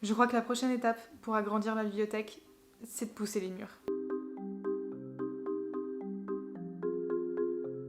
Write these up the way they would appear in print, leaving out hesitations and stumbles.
Je crois que la prochaine étape pour agrandir la bibliothèque, c'est de pousser les murs.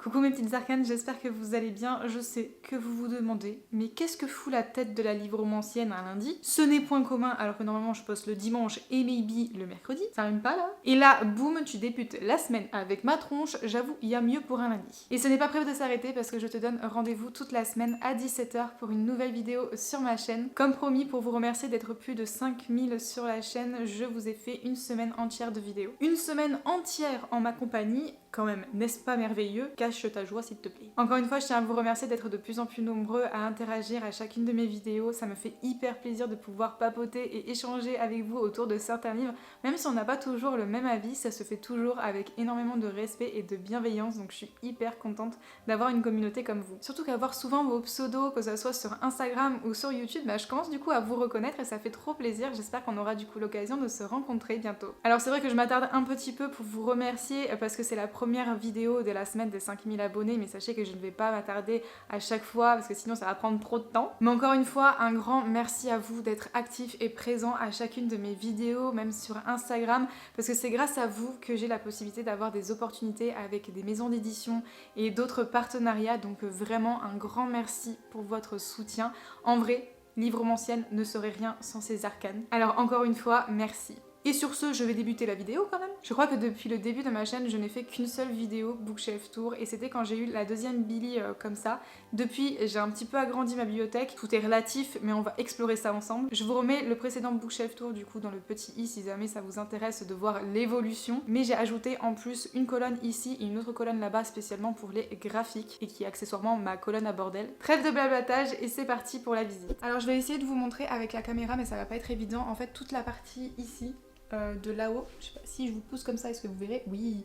Coucou mes petites arcanes, j'espère que vous allez bien. Je sais que vous vous demandez, mais qu'est-ce que fout la tête de la livromancienne un lundi? Ce n'est point commun alors que normalement je poste le dimanche et maybe le mercredi. Ça rime pas là? Et là, boum, tu débutes la semaine avec ma tronche. J'avoue, il y a mieux pour un lundi. Et ce n'est pas prêt de s'arrêter parce que je te donne rendez-vous toute la semaine à 17h pour une nouvelle vidéo sur ma chaîne. Comme promis, pour vous remercier d'être plus de 5000 sur la chaîne, je vous ai fait une semaine entière de vidéos. Une semaine entière en ma compagnie, quand même, n'est-ce pas merveilleux? Cache ta joie s'il te plaît. Encore une fois, je tiens à vous remercier d'être de plus en plus nombreux à interagir à chacune de mes vidéos. Ça me fait hyper plaisir de pouvoir papoter et échanger avec vous autour de certains livres. Même si on n'a pas toujours le même avis, ça se fait toujours avec énormément de respect et de bienveillance. Donc je suis hyper contente d'avoir une communauté comme vous. Surtout qu'avoir souvent vos pseudos, que ce soit sur Instagram ou sur YouTube, je commence du coup à vous reconnaître et ça fait trop plaisir. J'espère qu'on aura du coup l'occasion de se rencontrer bientôt. Alors c'est vrai que je m'attarde un petit peu pour vous remercier parce que c'est la première vidéo de la semaine des 5000 abonnés, mais sachez que je ne vais pas m'attarder à chaque fois parce que sinon ça va prendre trop de temps. Mais encore une fois, un grand merci à vous d'être actifs et présents à chacune de mes vidéos, même sur Instagram, parce que c'est grâce à vous que j'ai la possibilité d'avoir des opportunités avec des maisons d'édition et d'autres partenariats, donc vraiment un grand merci pour votre soutien. En vrai, Livromancienne ne serait rien sans ces arcanes. Alors encore une fois, merci. Et sur ce, je vais débuter la vidéo quand même. Je crois que depuis le début de ma chaîne, je n'ai fait qu'une seule vidéo Bookshelf Tour et c'était quand j'ai eu la deuxième Billy comme ça. Depuis, j'ai un petit peu agrandi ma bibliothèque. Tout est relatif, mais on va explorer ça ensemble. Je vous remets le précédent Bookshelf Tour du coup dans le petit i si jamais ça vous intéresse de voir l'évolution. Mais j'ai ajouté en plus une colonne ici et une autre colonne là-bas spécialement pour les graphiques et qui est accessoirement ma colonne à bordel. Trêve de blablatage et c'est parti pour la visite. Alors je vais essayer de vous montrer avec la caméra mais ça va pas être évident. En fait toute la partie ici de là-haut, je sais pas si je vous pousse comme ça, est-ce que vous verrez? Oui,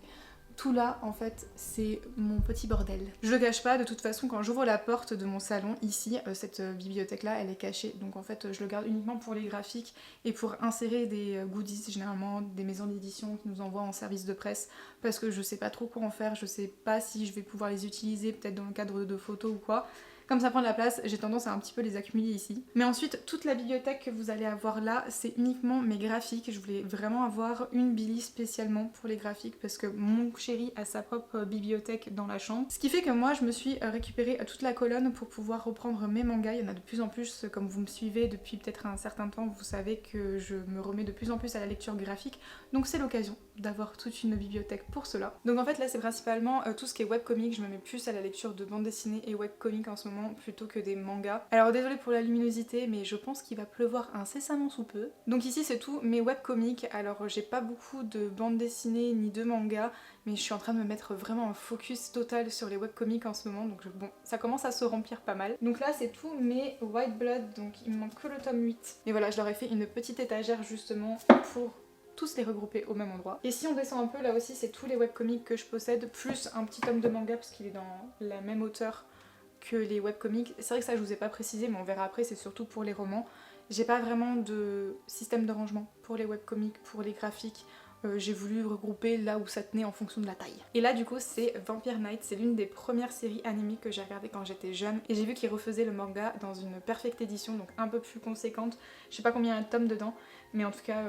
tout là en fait c'est mon petit bordel. Je le cache pas, de toute façon quand j'ouvre la porte de mon salon ici, cette bibliothèque là elle est cachée, donc en fait je le garde uniquement pour les graphiques et pour insérer des goodies, généralement des maisons d'édition qui nous envoient en service de presse parce que je sais pas trop quoi en faire, je sais pas si je vais pouvoir les utiliser peut-être dans le cadre de photos ou quoi. Comme ça prend de la place, j'ai tendance à un petit peu les accumuler ici. Mais ensuite, toute la bibliothèque que vous allez avoir là, c'est uniquement mes graphiques. Je voulais vraiment avoir une Billy spécialement pour les graphiques parce que mon chéri a sa propre bibliothèque dans la chambre. Ce qui fait que moi, je me suis récupéré toute la colonne pour pouvoir reprendre mes mangas. Il y en a de plus en plus, comme vous me suivez depuis peut-être un certain temps, vous savez que je me remets de plus en plus à la lecture graphique. Donc c'est l'occasion d'avoir toute une bibliothèque pour cela. Donc en fait là, c'est principalement tout ce qui est webcomic. Je me mets plus à la lecture de bande dessinée et webcomic en ce moment plutôt que des mangas. Alors désolée pour la luminosité mais je pense qu'il va pleuvoir incessamment sous peu. Donc ici c'est tout mes webcomics. Alors j'ai pas beaucoup de bande dessinée ni de mangas mais je suis en train de me mettre vraiment un focus total sur les webcomics en ce moment donc bon ça commence à se remplir pas mal. Donc là c'est tout mes White Blood donc il me manque que le tome 8. Et voilà je leur ai fait une petite étagère justement pour tous les regrouper au même endroit. Et si on descend un peu là aussi c'est tous les webcomics que je possède plus un petit tome de manga parce qu'il est dans la même hauteur que les webcomics. C'est vrai que ça je vous ai pas précisé mais on verra après, c'est surtout pour les romans. J'ai pas vraiment de système de rangement pour les webcomics, pour les graphiques. J'ai voulu regrouper là où ça tenait en fonction de la taille. Et là du coup c'est Vampire Knight, c'est l'une des premières séries animées que j'ai regardées quand j'étais jeune et j'ai vu qu'ils refaisaient le manga dans une perfecte édition donc un peu plus conséquente. Je sais pas combien il y a de tomes dedans mais en tout cas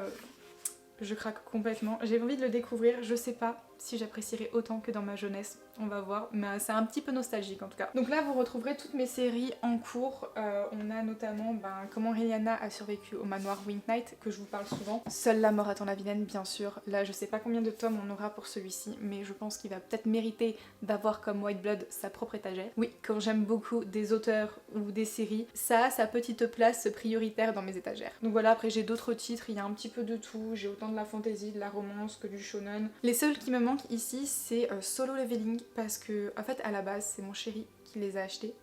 je craque complètement. J'ai envie de le découvrir, je sais pas si j'apprécierais autant que dans ma jeunesse, on va voir, mais c'est un petit peu nostalgique en tout cas. Donc là vous retrouverez toutes mes séries en cours, on a notamment Comment Rihanna a survécu au manoir Wink Knight, que je vous parle souvent. Seule la mort attend la vilaine bien sûr, là je sais pas combien de tomes on aura pour celui-ci, mais je pense qu'il va peut-être mériter d'avoir comme White Blood sa propre étagère. Oui, quand j'aime beaucoup des auteurs ou des séries, ça a sa petite place prioritaire dans mes étagères. Donc voilà, après j'ai d'autres titres, il y a un petit peu de tout, j'ai autant de la fantasy, de la romance que du shonen. Les seuls qui me manquent ici c'est Solo Leveling parce que en fait à la base c'est mon chéri qui les a achetés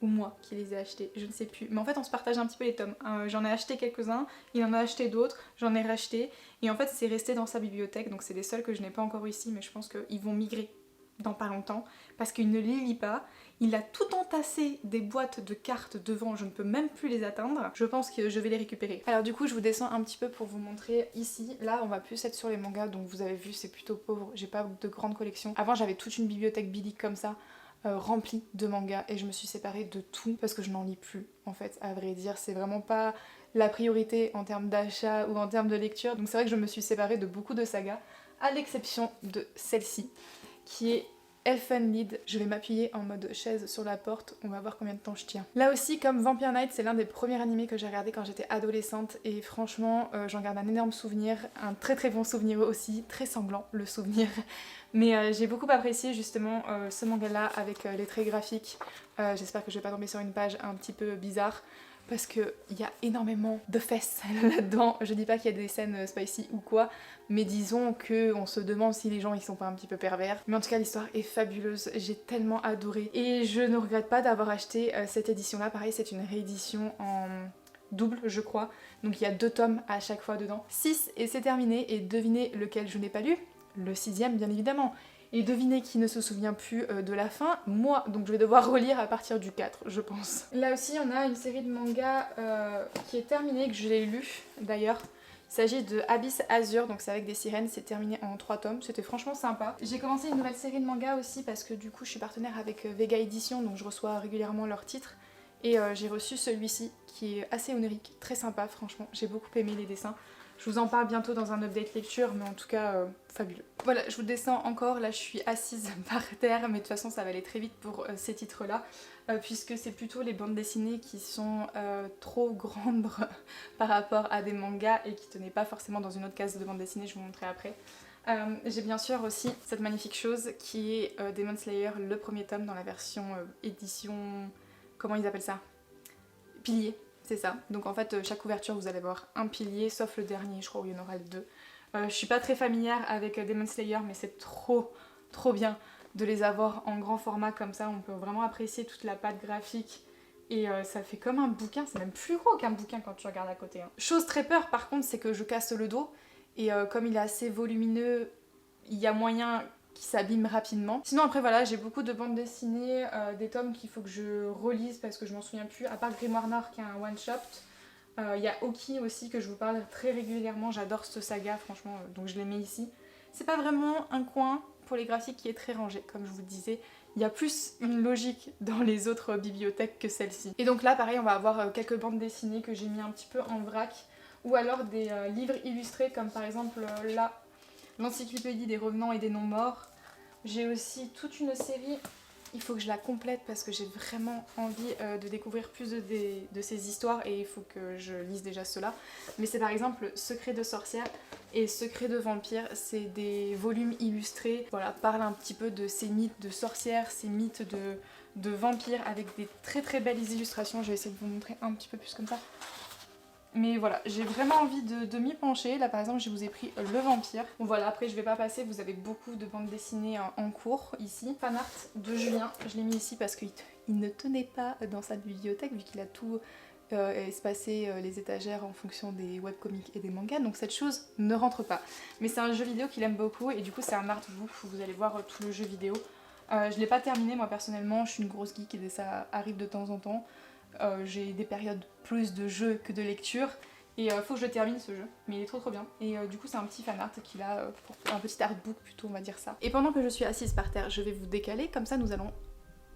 ou moi qui les ai achetés, je ne sais plus, mais en fait on se partage un petit peu les tomes. J'en ai acheté quelques-uns, il en a acheté d'autres, j'en ai racheté et en fait c'est resté dans sa bibliothèque donc c'est les seuls que je n'ai pas encore ici mais je pense qu'ils vont migrer dans pas longtemps parce qu'il ne les lit pas. Il a tout entassé des boîtes de cartes devant, je ne peux même plus les atteindre. Je pense que je vais les récupérer. Alors du coup je vous descends un petit peu pour vous montrer ici. Là on va plus être sur les mangas donc vous avez vu c'est plutôt pauvre, j'ai pas de grande collection. Avant j'avais toute une bibliothèque Billy comme ça. Remplie de mangas et je me suis séparée de tout parce que je n'en lis plus en fait à vrai dire, c'est vraiment pas la priorité en termes d'achat ou en termes de lecture. Donc c'est vrai que je me suis séparée de beaucoup de sagas, à l'exception de celle-ci, qui est Elfenlied. Je vais m'appuyer en mode chaise sur la porte, on va voir combien de temps je tiens. Là aussi, comme Vampire Knight, c'est l'un des premiers animés que j'ai regardé quand j'étais adolescente et franchement, j'en garde un énorme souvenir, un très très bon souvenir aussi, très sanglant le souvenir. Mais j'ai beaucoup apprécié justement ce manga-là avec les traits graphiques. J'espère que je vais pas tomber sur une page un petit peu bizarre, parce qu'il y a énormément de fesses là-dedans. Je dis pas qu'il y a des scènes spicy ou quoi, mais disons qu'on se demande si les gens ils sont pas un petit peu pervers. Mais en tout cas l'histoire est fabuleuse, j'ai tellement adoré. Et je ne regrette pas d'avoir acheté cette édition-là. Pareil, c'est une réédition en double je crois, donc il y a 2 tomes à chaque fois dedans. 6 et c'est terminé, et devinez lequel je n'ai pas lu? Le 6ème bien évidemment. Et devinez qui ne se souvient plus de la fin? Moi, donc je vais devoir relire à partir du 4, je pense. Là aussi, on a une série de mangas qui est terminée, que je l'ai lu d'ailleurs. Il s'agit de Abyss Azure, donc c'est avec des sirènes, c'est terminé en 3 tomes, c'était franchement sympa. J'ai commencé une nouvelle série de mangas aussi parce que du coup je suis partenaire avec Vega Edition, donc je reçois régulièrement leurs titres. Et j'ai reçu celui-ci qui est assez onirique, très sympa franchement, j'ai beaucoup aimé les dessins. Je vous en parle bientôt dans un update lecture, mais en tout cas, fabuleux. Voilà, je vous descends encore, là je suis assise par terre, mais de toute façon ça va aller très vite pour ces titres-là, puisque c'est plutôt les bandes dessinées qui sont trop grandes par rapport à des mangas et qui tenaient pas forcément dans une autre case de bande dessinée, je vous montrerai après. J'ai bien sûr aussi cette magnifique chose qui est Demon Slayer, le premier tome dans la version édition... comment ils appellent ça? Pilier. C'est ça, donc en fait chaque couverture vous allez voir un pilier, sauf le dernier, je crois où il y en aura le 2. Je suis pas très familière avec Demon Slayer, mais c'est trop bien de les avoir en grand format comme ça, on peut vraiment apprécier toute la patte graphique et ça fait comme un bouquin, c'est même plus gros qu'un bouquin quand tu regardes à côté. Hein. Chose très peur par contre, c'est que je casse le dos et comme il est assez volumineux, il y a moyen qui s'abîme rapidement. Sinon après voilà, j'ai beaucoup de bandes dessinées, des tomes qu'il faut que je relise parce que je m'en souviens plus, à part Grimoire Noir qui est un one shot. Il y a Oki aussi que je vous parle très régulièrement, j'adore cette saga franchement, donc je les mets ici. C'est pas vraiment un coin pour les graphiques qui est très rangé, comme je vous le disais. Il y a plus une logique dans les autres bibliothèques que celle-ci. Et donc là pareil, on va avoir quelques bandes dessinées que j'ai mis un petit peu en vrac, ou alors des livres illustrés comme par exemple là, l'encyclopédie des revenants et des non-morts. J'ai aussi toute une série, il faut que je la complète parce que j'ai vraiment envie de découvrir plus de ces histoires et il faut que je lise déjà cela. Mais c'est par exemple Secret de sorcière et Secret de vampire, c'est des volumes illustrés. Voilà, parle un petit peu de ces mythes de sorcières, ces mythes de vampires avec des très belles illustrations. Je vais essayer de vous montrer un petit peu plus comme ça. Mais voilà, j'ai vraiment envie de m'y pencher. Là par exemple je vous ai pris le vampire. Bon voilà, après je vais pas passer, vous avez beaucoup de bandes dessinées en cours ici. Fanart de Julien, je l'ai mis ici parce qu'il ne tenait pas dans sa bibliothèque vu qu'il a tout espacé les étagères en fonction des webcomics et des mangas. Donc cette chose ne rentre pas. Mais c'est un jeu vidéo qu'il aime beaucoup et du coup c'est un artbook où vous allez voir tout le jeu vidéo. Je l'ai pas terminé moi personnellement, je suis une grosse geek et ça arrive de temps en temps. J'ai des périodes plus de jeu que de lecture et faut que je termine ce jeu, mais il est trop bien et du coup c'est un petit fanart qu'il a, un petit artbook plutôt on va dire ça. Et pendant que je suis assise par terre, je vais vous décaler, comme ça nous allons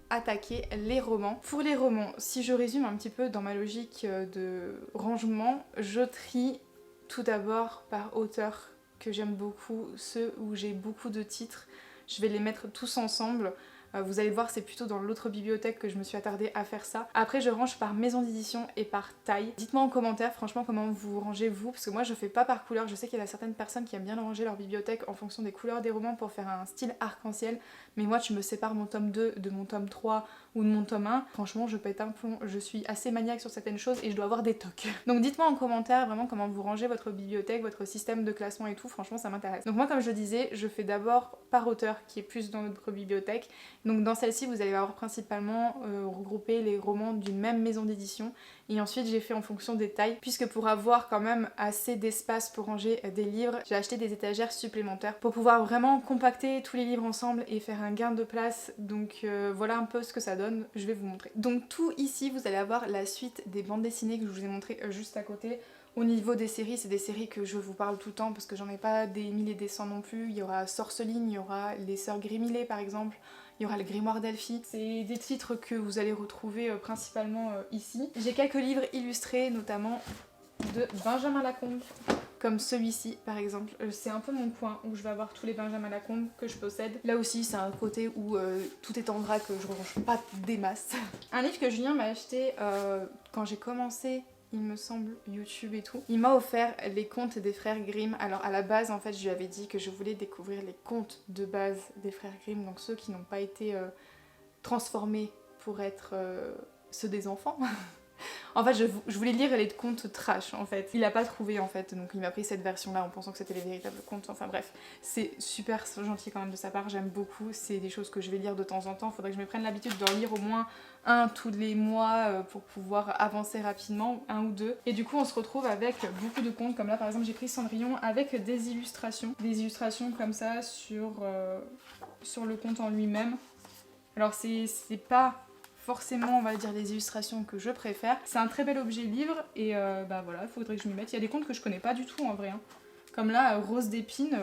attaquer les romans. Pour les romans, si je résume un petit peu dans ma logique de rangement, je trie tout d'abord par auteur que j'aime beaucoup, ceux où j'ai beaucoup de titres, je vais les mettre tous ensemble. Vous allez voir, c'est plutôt dans l'autre bibliothèque que je me suis attardée à faire ça. Après je range par maison d'édition et par taille. Dites-moi en commentaire franchement comment vous rangez vous, parce que moi je fais pas par couleur. Je sais qu'il y a certaines personnes qui aiment bien ranger leur bibliothèque en fonction des couleurs des romans pour faire un style arc-en-ciel. Mais moi tu me sépares mon tome 2 de mon tome 3 ou de mon tome 1. Franchement je pète un plomb, je suis assez maniaque sur certaines choses et je dois avoir des tocs. Donc dites-moi en commentaire vraiment comment vous rangez votre bibliothèque, votre système de classement et tout, franchement ça m'intéresse. Donc moi comme je disais, je fais d'abord par auteur qui est plus dans notre bibliothèque. Donc dans celle-ci vous allez avoir principalement regroupé les romans d'une même maison d'édition et ensuite j'ai fait en fonction des tailles puisque pour avoir quand même assez d'espace pour ranger des livres, j'ai acheté des étagères supplémentaires pour pouvoir vraiment compacter tous les livres ensemble et faire un gain de place. Donc voilà un peu ce que ça donne, je vais vous montrer. Donc tout ici vous allez avoir la suite des bandes dessinées que je vous ai montré juste à côté. Au niveau des séries, c'est des séries que je vous parle tout le temps parce que j'en ai pas des mille et des cents non plus. Il y aura Sorceline, il y aura les Sœurs Grimillet par exemple, il y aura le Grimoire d'Elphie. C'est des titres que vous allez retrouver principalement ici. J'ai quelques livres illustrés, notamment de Benjamin Lacombe. Comme celui-ci par exemple, c'est un peu mon coin où je vais avoir tous les Benjamin Lacombe que je possède. Là aussi c'est un côté où tout est en vrac, je range pas des masses. Un livre que Julien m'a acheté quand j'ai commencé, il me semble, YouTube et tout. Il m'a offert les contes des frères Grimm. Alors à la base en fait je lui avais dit que je voulais découvrir les contes de base des frères Grimm, donc ceux qui n'ont pas été transformés pour être ceux des enfants. En fait, je voulais lire les contes trash, en fait. Il a pas trouvé, en fait, donc il m'a pris cette version-là en pensant que c'était les véritables contes. Enfin bref, c'est super gentil quand même de sa part, j'aime beaucoup. C'est des choses que je vais lire de temps en temps. Faudrait que je me prenne l'habitude d'en lire au moins un tous les mois pour pouvoir avancer rapidement, un ou deux. Et du coup, on se retrouve avec beaucoup de contes, comme là, par exemple, j'ai pris Cendrillon avec des illustrations. Des illustrations comme ça sur le conte en lui-même. Alors, c'est pas forcément on va dire les illustrations que je préfère. C'est un très bel objet livre et bah voilà, il faudrait que je m'y mette. Il y a des contes que je connais pas du tout en vrai. Hein. Comme là, Rose d'épine,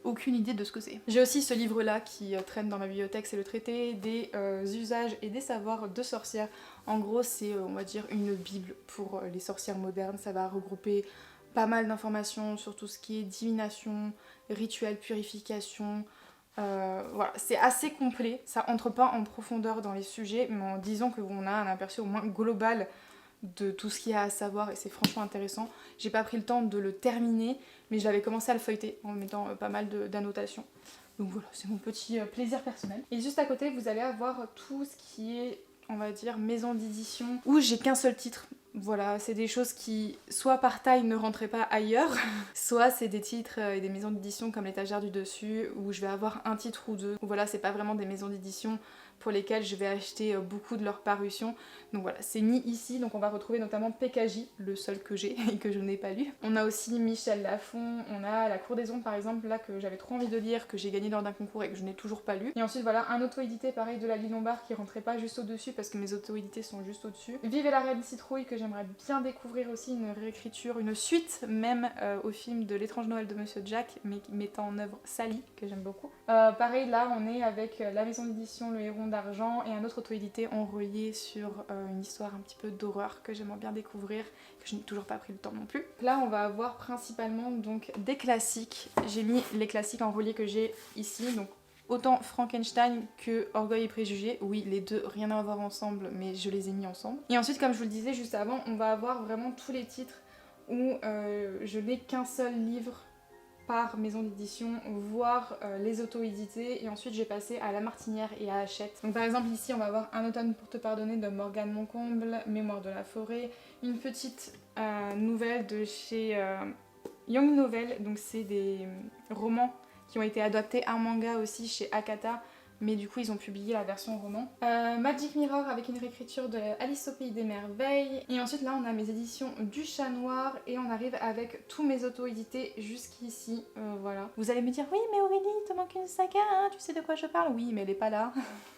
aucune idée de ce que c'est. J'ai aussi ce livre là qui traîne dans ma bibliothèque, c'est le traité des usages et des savoirs de sorcières. En gros c'est on va dire une bible pour les sorcières modernes, ça va regrouper pas mal d'informations sur tout ce qui est divination, rituel, purification. Voilà, c'est assez complet, ça entre pas en profondeur dans les sujets, mais en disant qu'on a un aperçu au moins global de tout ce qu'il y a à savoir et c'est franchement intéressant. J'ai pas pris le temps de le terminer, mais je l'avais commencé à le feuilleter en mettant pas mal d'annotations. Donc voilà, c'est mon petit plaisir personnel. Et juste à côté, vous allez avoir tout ce qui est, on va dire, maison d'édition, où j'ai qu'un seul titre. Voilà, c'est des choses qui, soit par taille, ne rentraient pas ailleurs, soit c'est des titres et des maisons d'édition comme l'étagère du dessus, où je vais avoir un titre ou deux. Voilà, c'est pas vraiment des maisons d'édition pour lesquelles je vais acheter beaucoup de leurs parutions. Donc voilà, c'est mis ici, donc on va retrouver notamment PKJ, le seul que j'ai et que je n'ai pas lu. On a aussi Michel Lafon, on a La Cour des Ombres par exemple, là que j'avais trop envie de lire, que j'ai gagné lors d'un concours et que je n'ai toujours pas lu. Et ensuite voilà, un auto-édité pareil de la Lie Lombard qui rentrait pas juste au-dessus parce que mes auto-édités sont juste au-dessus. Vive et la Reine Citrouille que j'aimerais bien découvrir aussi, une réécriture, une suite même au film de L'étrange Noël de Monsieur Jack, mais mettant en œuvre Sally, que j'aime beaucoup. Pareil là on est avec la maison d'édition Le Héron d'Argent et un autre auto-édité en relié sur une histoire un petit peu d'horreur que j'aimerais bien découvrir, que je n'ai toujours pas pris le temps non plus. Là on va avoir principalement donc des classiques. J'ai mis les classiques en relié que j'ai ici, donc autant Frankenstein que Orgueil et Préjugés. Oui, les deux, rien à voir ensemble, mais je les ai mis ensemble. Et ensuite, comme je vous le disais juste avant, on va avoir vraiment tous les titres où je n'ai qu'un seul livre par maison d'édition, voire les auto-édités, et ensuite j'ai passé à La Martinière et à Hachette. Donc par exemple ici on va avoir Un automne pour te pardonner de Morgane Moncomble, Mémoire de la forêt, une petite nouvelle de chez Young Novel, donc c'est des romans qui ont été adaptés en manga aussi chez Akata, mais du coup ils ont publié la version roman. Magic Mirror avec une réécriture de Alice au pays des merveilles. Et ensuite là on a mes éditions du Chat Noir et on arrive avec tous mes auto-édités jusqu'ici, voilà. Vous allez me dire oui mais Aurélie, il te manque une saga, hein, tu sais de quoi je parle? Oui mais elle est pas là.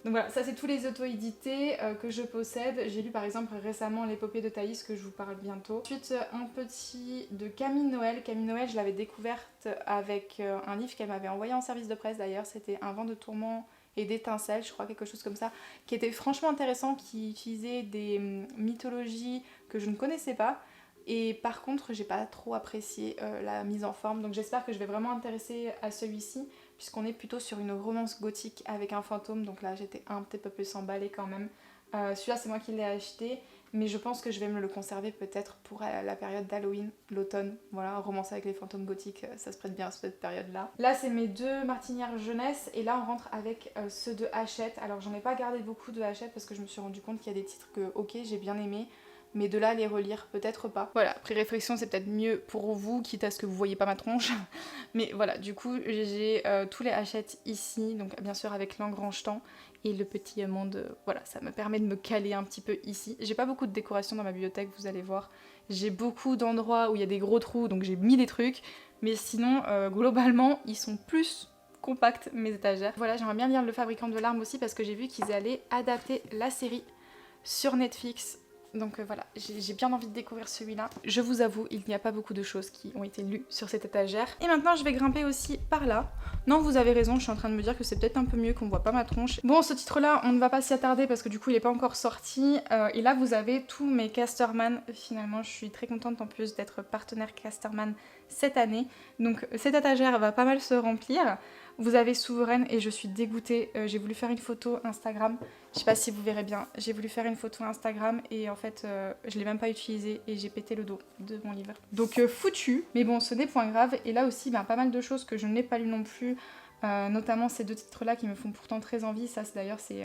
Donc voilà, ça c'est tous les auto-édités que je possède. J'ai lu par exemple récemment L'épopée de Thaïs que je vous parle bientôt. Ensuite un petit de Camille Noël. Camille Noël je l'avais découverte avec un livre qu'elle m'avait envoyé en service de presse d'ailleurs, c'était Un vent de tourment et d'étincelles, je crois, quelque chose comme ça, qui était franchement intéressant, qui utilisait des mythologies que je ne connaissais pas. Et par contre, j'ai pas trop apprécié la mise en forme, donc j'espère que je vais vraiment m'intéresser à celui-ci, puisqu'on est plutôt sur une romance gothique avec un fantôme, donc là j'étais un petit peu plus emballée quand même. Celui-là c'est moi qui l'ai acheté, mais je pense que je vais me le conserver peut-être pour la période d'Halloween, l'automne. Voilà, romance avec les fantômes gothiques, ça se prête bien à cette période-là. Là c'est mes deux Martinières jeunesse, et là on rentre avec ceux de Hachette. Alors j'en ai pas gardé beaucoup de Hachette parce que je me suis rendu compte qu'il y a des titres que ok j'ai bien aimé, mais de là à les relire, peut-être pas. Voilà, après réflexion, c'est peut-être mieux pour vous, quitte à ce que vous voyez pas ma tronche. Mais voilà, du coup, j'ai tous les Hachette ici, donc bien sûr avec l'engrange-temps et le petit monde, voilà, ça me permet de me caler un petit peu ici. J'ai pas beaucoup de décoration dans ma bibliothèque, vous allez voir. J'ai beaucoup d'endroits où il y a des gros trous, donc j'ai mis des trucs, mais sinon, globalement, ils sont plus compacts, mes étagères. Voilà, j'aimerais bien lire Le Fabricant de larmes aussi, parce que j'ai vu qu'ils allaient adapter la série sur Netflix. Donc voilà, j'ai bien envie de découvrir celui-là. Je vous avoue, il n'y a pas beaucoup de choses qui ont été lues sur cette étagère. Et maintenant, je vais grimper aussi par là. Non, vous avez raison, je suis en train de me dire que c'est peut-être un peu mieux qu'on voit pas ma tronche. Bon, ce titre-là, on ne va pas s'y attarder parce que du coup, il n'est pas encore sorti. Et là, vous avez tous mes Casterman. Finalement, je suis très contente en plus d'être partenaire Casterman cette année. Donc cette étagère va pas mal se remplir. Vous avez Souveraine et je suis dégoûtée. J'ai voulu faire une photo Instagram. Je sais pas si vous verrez bien. J'ai voulu faire une photo Instagram et en fait, je l'ai même pas utilisée et j'ai pété le dos de mon livre. Donc foutu. Mais bon, ce n'est point grave. Et là aussi, pas mal de choses que je n'ai pas lues non plus. Notamment ces deux titres-là qui me font pourtant très envie. Ça, d'ailleurs, c'est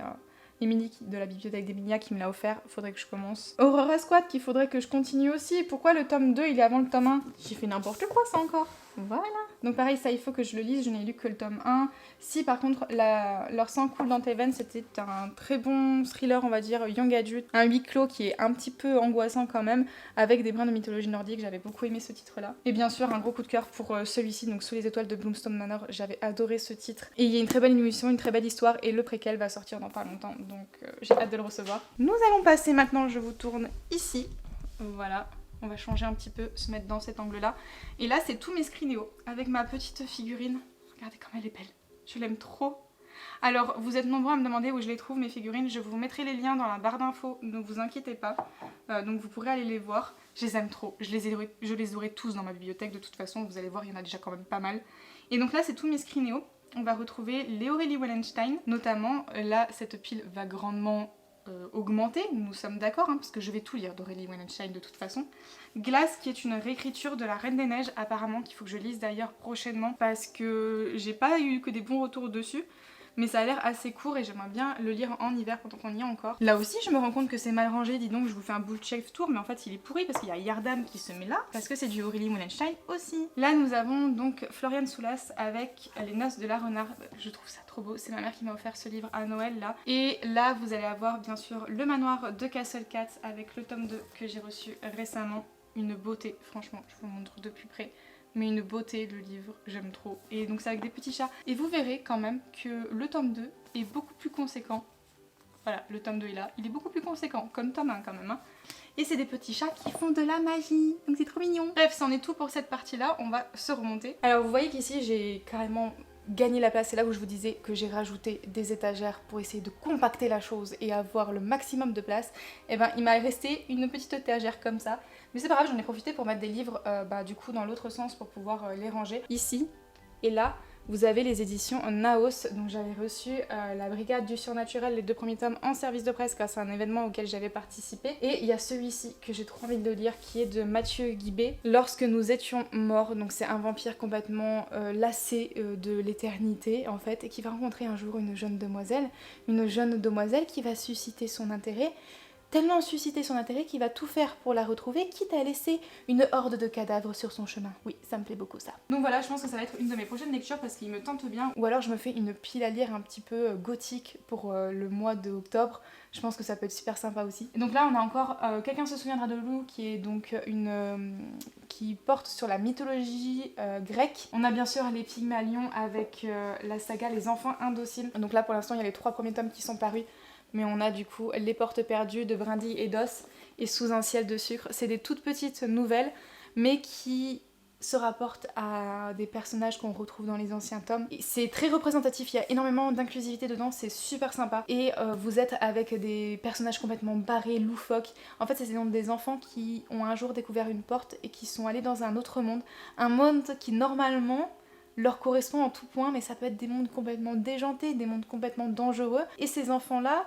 Émilie de la bibliothèque d'Emilia qui me l'a offert. Faudrait que je commence. Aurora Squad qu'il faudrait que je continue aussi. Pourquoi le tome 2 il est avant le tome 1? J'ai fait n'importe quoi ça encore. Voilà. Donc pareil, ça il faut que je le lise, je n'ai lu que le tome 1. Si par contre leur sang coule dans tes veines, c'était un très bon thriller, on va dire, young adult. Un huis clos qui est un petit peu angoissant quand même, avec des brins de mythologie nordique, j'avais beaucoup aimé ce titre-là. Et bien sûr, un gros coup de cœur pour celui-ci, donc Sous les étoiles de Bloomstone Manor, j'avais adoré ce titre. Et il y a une très belle illusion, une très belle histoire, et le préquel va sortir dans pas longtemps, donc j'ai hâte de le recevoir. Nous allons passer maintenant, je vous tourne ici, voilà. On va changer un petit peu, se mettre dans cet angle-là. Et là, c'est tous mes Skrinéo, avec ma petite figurine. Regardez comme elle est belle. Je l'aime trop. Alors, vous êtes nombreux à me demander où je les trouve, mes figurines. Je vous mettrai les liens dans la barre d'infos, ne vous inquiétez pas. Donc vous pourrez aller les voir. Je les aime trop. Je les aurai tous dans ma bibliothèque, de toute façon. Vous allez voir, il y en a déjà quand même pas mal. Et donc là, c'est tous mes Skrinéo. On va retrouver les Aurélie Wallenstein, notamment. Là, cette pile va grandement augmenter, nous sommes d'accord, hein, parce que je vais tout lire d'Aurélie Wallenstein de toute façon. Glace, qui est une réécriture de La Reine des Neiges, apparemment, qu'il faut que je lise d'ailleurs prochainement, parce que j'ai pas eu que des bons retours dessus. Mais ça a l'air assez court et j'aimerais bien le lire en hiver pendant qu'on y est encore. Là aussi, je me rends compte que c'est mal rangé. Dis donc, je vous fais un bullshit tour, mais en fait, il est pourri parce qu'il y a Yardam qui se met là, parce que c'est du Aurélie Wallenstein aussi. Là, nous avons donc Florian Soulas avec Les Noces de la Renarde. Je trouve ça trop beau. C'est ma mère qui m'a offert ce livre à Noël, là. Et là, vous allez avoir, bien sûr, Le Manoir de Castle Cat avec le tome 2 que j'ai reçu récemment. Une beauté, franchement, je vous montre de plus près. Mais une beauté le livre, j'aime trop. Et donc c'est avec des petits chats. Et vous verrez quand même que le tome 2 est beaucoup plus conséquent. Voilà, le tome 2 est là. Il est beaucoup plus conséquent, comme tome 1 quand même. Hein. Et c'est des petits chats qui font de la magie. Donc c'est trop mignon. Bref, c'en est tout pour cette partie-là. On va se remonter. Alors vous voyez qu'ici j'ai carrément gagné la place. C'est là où je vous disais que j'ai rajouté des étagères pour essayer de compacter la chose et avoir le maximum de place. Et ben il m'a resté une petite étagère comme ça. Mais c'est pas grave, j'en ai profité pour mettre des livres du coup dans l'autre sens pour pouvoir les ranger. Ici et là, vous avez les éditions Naos. Donc j'avais reçu La Brigade du Surnaturel, les 2 premiers tomes en service de presse grâce à un événement auquel j'avais participé. Et il y a celui-ci que j'ai trop envie de lire qui est de Mathieu Guibé, Lorsque nous étions morts. Donc c'est un vampire complètement lassé de l'éternité en fait et qui va rencontrer un jour une jeune demoiselle qui va susciter son intérêt. Tellement susciter son intérêt qu'il va tout faire pour la retrouver, quitte à laisser une horde de cadavres sur son chemin. Oui, ça me plaît beaucoup ça. Donc voilà, je pense que ça va être une de mes prochaines lectures parce qu'il me tente bien. Ou alors je me fais une pile à lire un petit peu gothique pour le mois d'octobre. Je pense que ça peut être super sympa aussi. Et donc là on a encore Quelqu'un se souviendra de Lou qui est donc qui porte sur la mythologie grecque. On a bien sûr les Pygmalions avec la saga Les Enfants Indociles. Donc là pour l'instant il y a les 3 premiers tomes qui sont parus. Mais on a du coup Les Portes perdues de Brindilles et d'Os et Sous un ciel de sucre. C'est des toutes petites nouvelles, mais qui se rapportent à des personnages qu'on retrouve dans les anciens tomes. C'est très représentatif, il y a énormément d'inclusivité dedans, c'est super sympa. Et vous êtes avec des personnages complètement barrés, loufoques. En fait, c'est des enfants qui ont un jour découvert une porte et qui sont allés dans un autre monde. Un monde qui normalement leur correspond en tout point, mais ça peut être des mondes complètement déjantés, des mondes complètement dangereux. Et ces enfants-là,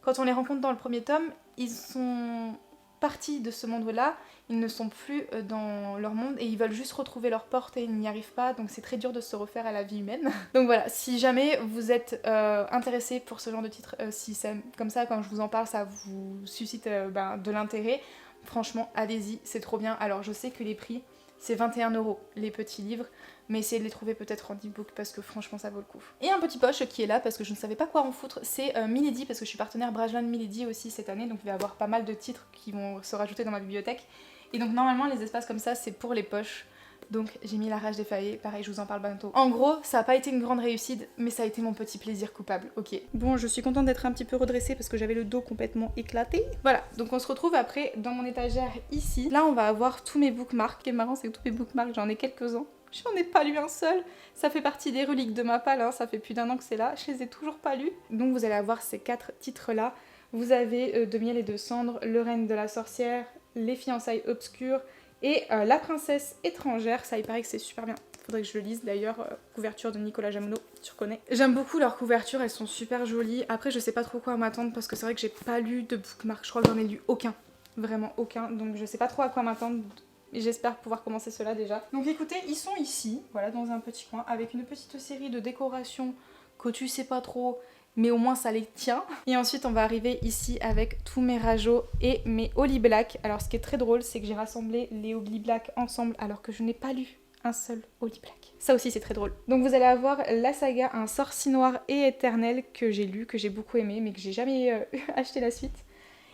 quand on les rencontre dans le premier tome, ils sont partis de ce monde-là, ils ne sont plus dans leur monde et ils veulent juste retrouver leur porte et ils n'y arrivent pas, donc c'est très dur de se refaire à la vie humaine. Donc voilà, si jamais vous êtes intéressé pour ce genre de titre, si c'est comme ça, quand je vous en parle, ça vous suscite de l'intérêt, franchement, allez-y, c'est trop bien. Alors je sais que les prix, c'est 21 € les petits livres, mais essayez de les trouver peut-être en e-book parce que franchement ça vaut le coup. Et un petit poche qui est là parce que je ne savais pas quoi en foutre, c'est Milady parce que je suis partenaire Brajlon Milady aussi cette année, donc il va y avoir pas mal de titres qui vont se rajouter dans ma bibliothèque. Et donc normalement les espaces comme ça c'est pour les poches. Donc j'ai mis La Rage des Fahey, pareil je vous en parle bientôt. En gros, ça n'a pas été une grande réussite, mais ça a été mon petit plaisir coupable, ok. Bon, je suis contente d'être un petit peu redressée parce que j'avais le dos complètement éclaté. Voilà, donc on se retrouve après dans mon étagère ici. Là on va avoir tous mes bookmarks. Ce qui est marrant c'est que tous mes bookmarks, j'en ai quelques-uns. J'en ai pas lu un seul. Ça fait partie des reliques de ma palle, hein. Ça fait plus d'1 an que c'est là, je les ai toujours pas lus. Donc vous allez avoir ces 4 titres là. Vous avez De miel et de cendres, Le règne de la sorcière, Les fiançailles obscures, et La princesse étrangère. Ça il paraît que c'est super bien, faudrait que je le lise d'ailleurs. Couverture de Nicolas Jamonot, tu reconnais. J'aime beaucoup leurs couvertures, elles sont super jolies. Après je sais pas trop quoi m'attendre parce que c'est vrai que j'ai pas lu de bookmark, je crois que j'en ai lu aucun, vraiment aucun, donc je sais pas trop à quoi m'attendre. Et j'espère pouvoir commencer cela déjà. Donc écoutez, ils sont ici, voilà, dans un petit coin, avec une petite série de décorations que tu sais pas trop, mais au moins ça les tient. Et ensuite on va arriver ici avec tous mes rajots et mes Holly Black. Alors ce qui est très drôle, c'est que j'ai rassemblé les Holly Black ensemble alors que je n'ai pas lu un seul Holly Black. Ça aussi c'est très drôle. Donc vous allez avoir la saga Un sorcier noir et éternel que j'ai lu, que j'ai beaucoup aimé, mais que j'ai jamais acheté la suite.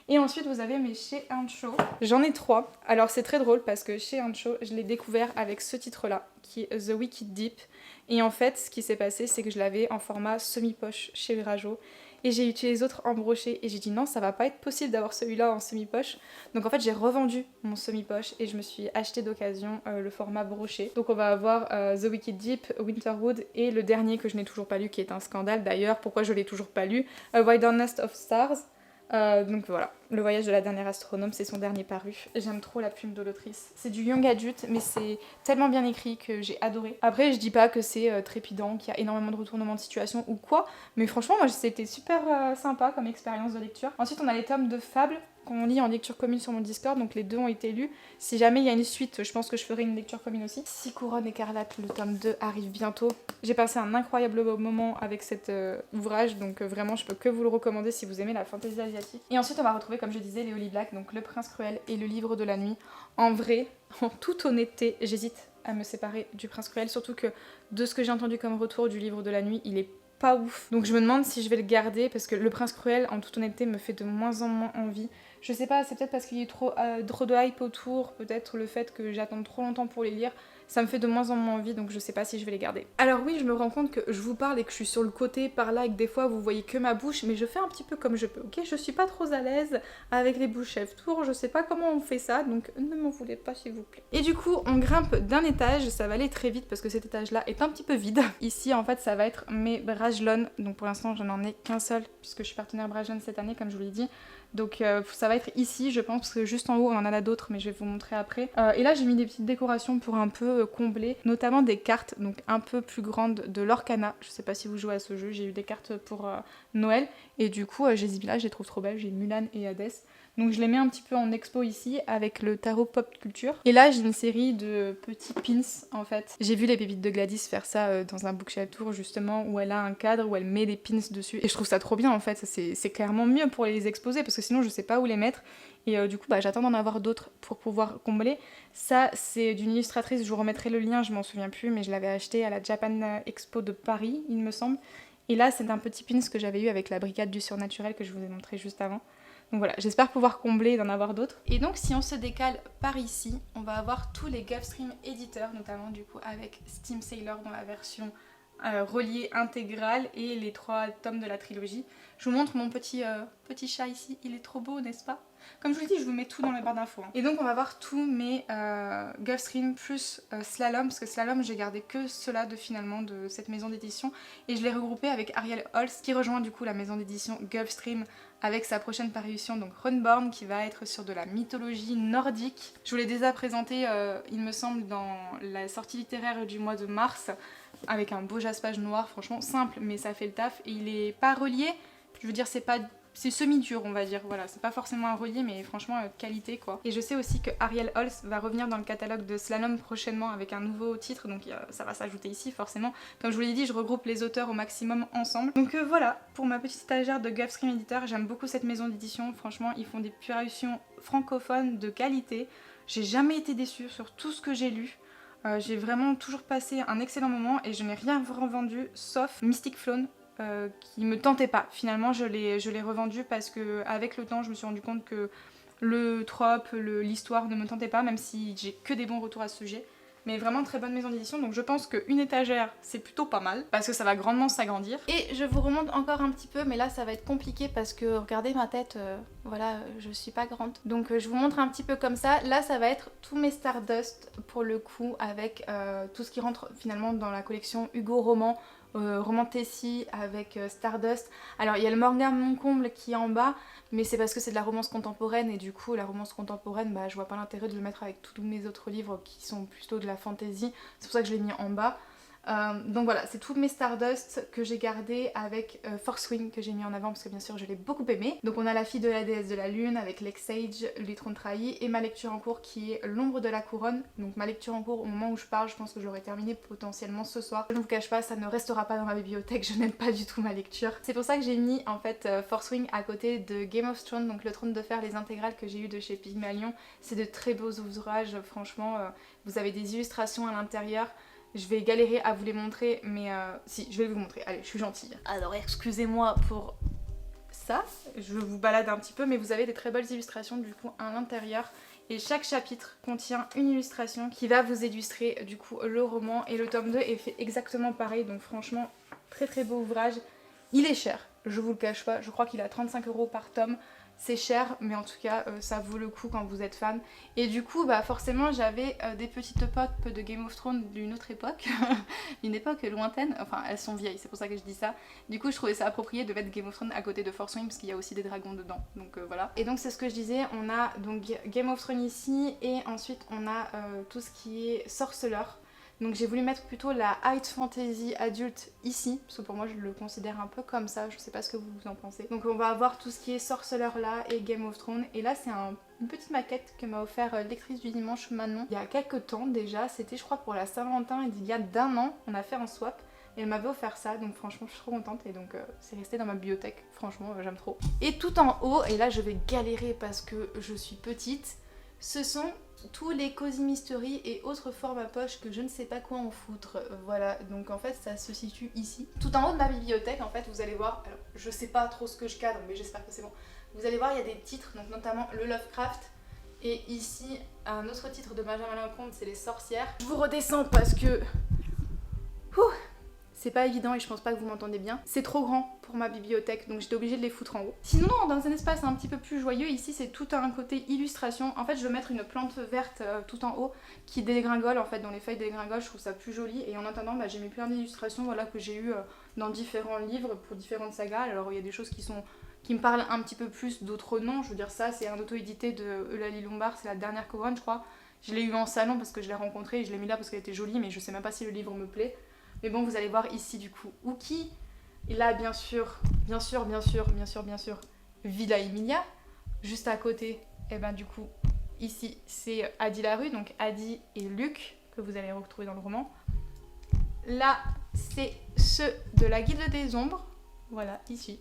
Et ensuite vous avez mes chez Ancho. J'en ai 3. Alors c'est très drôle parce que chez Ancho, je l'ai découvert avec ce titre-là, qui est The Wicked Deep. Et en fait, ce qui s'est passé, c'est que je l'avais en format semi-poche chez Rajo. Et j'ai utilisé les autres en broché et j'ai dit non, ça va pas être possible d'avoir celui-là en semi-poche. Donc en fait, j'ai revendu mon semi-poche et je me suis acheté d'occasion le format broché. Donc on va avoir The Wicked Deep, Winterwood et le dernier que je n'ai toujours pas lu, qui est un scandale d'ailleurs. Pourquoi je l'ai toujours pas lu, Wilderness of Stars. Donc voilà, Le voyage de la dernière astronome, c'est son dernier paru. J'aime trop la plume de l'autrice. C'est du young adulte, mais c'est tellement bien écrit que j'ai adoré. Après, je dis pas que c'est trépidant, qu'il y a énormément de retournements de situation ou quoi, mais franchement, moi, c'était super sympa comme expérience de lecture. Ensuite, on a les tomes de fables qu'on lit en lecture commune sur mon Discord, donc les 2 ont été lus. Si jamais il y a une suite, je pense que je ferai une lecture commune aussi. 6 couronnes écarlates, le tome 2 arrive bientôt. J'ai passé un incroyable moment avec cet ouvrage, donc vraiment je peux que vous le recommander si vous aimez la fantaisie asiatique. Et ensuite on va retrouver, comme je disais, les Holly Black, donc Le Prince Cruel et Le Livre de la Nuit. En vrai, en toute honnêteté, j'hésite à me séparer du Prince Cruel, surtout que de ce que j'ai entendu comme retour du Livre de la Nuit, il est pas ouf. Donc je me demande si je vais le garder parce que Le Prince Cruel, en toute honnêteté, me fait de moins en moins envie. Je sais pas, c'est peut-être parce qu'il y a trop de hype autour, peut-être le fait que j'attende trop longtemps pour les lire. Ça me fait de moins en moins envie, donc je sais pas si je vais les garder. Alors oui, je me rends compte que je vous parle et que je suis sur le côté par là et que des fois vous voyez que ma bouche, mais je fais un petit peu comme je peux, ok? Je suis pas trop à l'aise avec les bouches F-Tour, je sais pas comment on fait ça, donc ne m'en voulez pas s'il vous plaît. Et du coup, on grimpe d'un étage, ça va aller très vite parce que cet étage-là est un petit peu vide. Ici, en fait, ça va être mes Brajlon, donc pour l'instant, je n'en ai qu'un seul puisque je suis partenaire Brajlon cette année, comme je vous l'ai dit. Donc ça va être ici, je pense, parce que juste en haut, on en a d'autres, mais je vais vous montrer après. Et là, j'ai mis des petites décorations pour un peu combler, notamment des cartes, donc un peu plus grandes de l'Orcana. Je sais pas si vous jouez à ce jeu, j'ai eu des cartes pour Noël, et du coup, j'ai dit là, je les trouve trop belles, j'ai Mulan et Hades. Donc je les mets un petit peu en expo ici avec le tarot pop culture. Et là j'ai une série de petits pins en fait. J'ai vu les pépites de Gladys faire ça dans un bookshelf tour justement, où elle a un cadre où elle met des pins dessus. Et je trouve ça trop bien en fait, c'est clairement mieux pour les exposer parce que sinon je sais pas où les mettre. Et du coup j'attends d'en avoir d'autres pour pouvoir combler. Ça c'est d'une illustratrice, je vous remettrai le lien, je m'en souviens plus, mais je l'avais acheté à la Japan Expo de Paris il me semble. Et là c'est un petit pins que j'avais eu avec la brigade du surnaturel que je vous ai montré juste avant. Donc voilà, j'espère pouvoir combler et d'en avoir d'autres. Et donc si on se décale par ici, on va avoir tous les Gulfstream éditeurs, notamment du coup avec Steam Sailor dans la version reliée intégrale et les 3 tomes de la trilogie. Je vous montre mon petit chat ici, il est trop beau n'est-ce pas? Comme je vous l'ai dit, je vous mets tout dans la barre d'infos. Et donc on va voir tous mes Gulfstream plus Slalom, parce que Slalom j'ai gardé que cela de finalement de cette maison d'édition et je l'ai regroupé avec Ariel Holst qui rejoint du coup la maison d'édition Gulfstream avec sa prochaine parution, donc Runborn, qui va être sur de la mythologie nordique. Je vous l'ai déjà présenté, il me semble, dans la sortie littéraire du mois de mars, avec un beau jaspage noir, franchement simple, mais ça fait le taf. Et il est pas relié, je veux dire, c'est semi-dur on va dire, voilà, c'est pas forcément un relié mais franchement qualité quoi. Et je sais aussi que Ariel Holst va revenir dans le catalogue de Slalom prochainement avec un nouveau titre, donc ça va s'ajouter ici forcément. Comme je vous l'ai dit, je regroupe les auteurs au maximum ensemble. Donc voilà, pour ma petite stagiaire de Gulfstream Editor, j'aime beaucoup cette maison d'édition, franchement ils font des parutions francophones de qualité. J'ai jamais été déçue sur tout ce que j'ai lu. J'ai vraiment toujours passé un excellent moment et je n'ai rien revendu sauf Mystic Flown. Qui me tentait pas. Finalement je l'ai revendu parce que avec le temps je me suis rendu compte que le trope, l'histoire ne me tentait pas, même si j'ai que des bons retours à ce sujet. mais vraiment très bonne maison d'édition, donc je pense qu'une étagère c'est plutôt pas mal parce que ça va grandement s'agrandir. Et je vous remonte encore un petit peu, mais là ça va être compliqué parce que regardez ma tête, voilà, je suis pas grande. Donc je vous montre un petit peu comme ça. Là ça va être tous mes Stardust pour le coup, avec tout ce qui rentre finalement dans la collection Hugo Roman. Roman Tessie avec Stardust. Alors il y a le Morgane Moncomble qui est en bas, mais c'est parce que c'est de la romance contemporaine et du coup la romance contemporaine, bah, je vois pas l'intérêt de le mettre avec tous mes autres livres qui sont plutôt de la fantasy. C'est pour ça que je l'ai mis en bas. Donc voilà, c'est tous mes Stardust que j'ai gardés avec Force Wing que j'ai mis en avant parce que bien sûr je l'ai beaucoup aimé. Donc on a la fille de la déesse de la lune avec Lexage, les trônes trahis, et ma lecture en cours qui est l'ombre de la couronne. Donc ma lecture en cours au moment où je parle, je pense que je l'aurai terminée potentiellement ce soir. Je ne vous cache pas, ça ne restera pas dans ma bibliothèque, je n'aime pas du tout ma lecture. C'est pour ça que j'ai mis en fait Force Wing à côté de Game of Thrones, donc le trône de fer, les intégrales que j'ai eu de chez Pygmalion. C'est de très beaux ouvrages, franchement, vous avez des illustrations à l'intérieur. Je vais galérer à vous les montrer, mais si, je vais vous montrer. Allez, je suis gentille. Alors, excusez-moi pour ça. Je vous balade un petit peu, mais vous avez des très belles illustrations du coup à l'intérieur. Et chaque chapitre contient une illustration qui va vous illustrer du coup le roman. Et le tome 2 est fait exactement pareil. Donc franchement, très très beau ouvrage. Il est cher, je vous le cache pas. Je crois qu'il a 35 € par tome. C'est cher, mais en tout cas ça vaut le coup quand vous êtes fan. Et du coup bah forcément j'avais des petites pop de Game of Thrones d'une autre époque, une époque lointaine, enfin elles sont vieilles, c'est pour ça que je dis ça. Du coup je trouvais ça approprié de mettre Game of Thrones à côté de Force Wing parce qu'il y a aussi des dragons dedans, donc voilà. Et donc c'est ce que je disais, on a donc Game of Thrones ici et ensuite on a tout ce qui est sorceleur. Donc j'ai voulu mettre plutôt la high fantasy adulte ici, parce que pour moi je le considère un peu comme ça, je sais pas ce que vous en pensez. Donc on va avoir tout ce qui est sorceleur là et Game of Thrones. Et là c'est une petite maquette que m'a offert lectrice du dimanche Manon il y a quelques temps déjà, c'était je crois pour la Saint-Valentin, et il y a d'un an, on a fait un swap. Et elle m'avait offert ça, donc franchement je suis trop contente et donc c'est resté dans ma bibliothèque, franchement j'aime trop. Et tout en haut, et là je vais galérer parce que je suis petite, ce sont tous les Cozy Mystery et autres formats poche que je ne sais pas quoi en foutre. Voilà, donc en fait ça se situe ici. Tout en haut de ma bibliothèque, en fait, vous allez voir, alors je sais pas trop ce que je cadre, mais j'espère que c'est bon. Vous allez voir, il y a des titres, donc notamment le Lovecraft. Et ici, un autre titre de Benjamin Lecomte, c'est les sorcières. Je vous redescends parce que... c'est pas évident et je pense pas que vous m'entendez bien. C'est trop grand pour ma bibliothèque, donc j'étais obligée de les foutre en haut. Sinon, dans un espace un petit peu plus joyeux, ici c'est tout un côté illustration. En fait, je veux mettre une plante verte tout en haut qui dégringole, en fait, dont les feuilles dégringolent, je trouve ça plus joli. Et en attendant, bah, j'ai mis plein d'illustrations voilà, que j'ai eues dans différents livres pour différentes sagas. Alors il y a des choses qui me parlent un petit peu plus, d'autres non. Je veux dire, ça c'est un auto-édité de Eulalie Lombard, c'est la dernière couronne, je crois. Je l'ai eu en salon parce que je l'ai rencontrée et je l'ai mis là parce qu'elle était jolie, mais je sais même pas si le livre me plaît. Mais bon, vous allez voir ici du coup Uki. Et là, bien sûr, Villa Emilia. Juste à côté, et ben du coup, ici, c'est Adi Larue, donc Adi et Luc, que vous allez retrouver dans le roman. Là, c'est ceux de la Guilde des Ombres. Voilà, ici.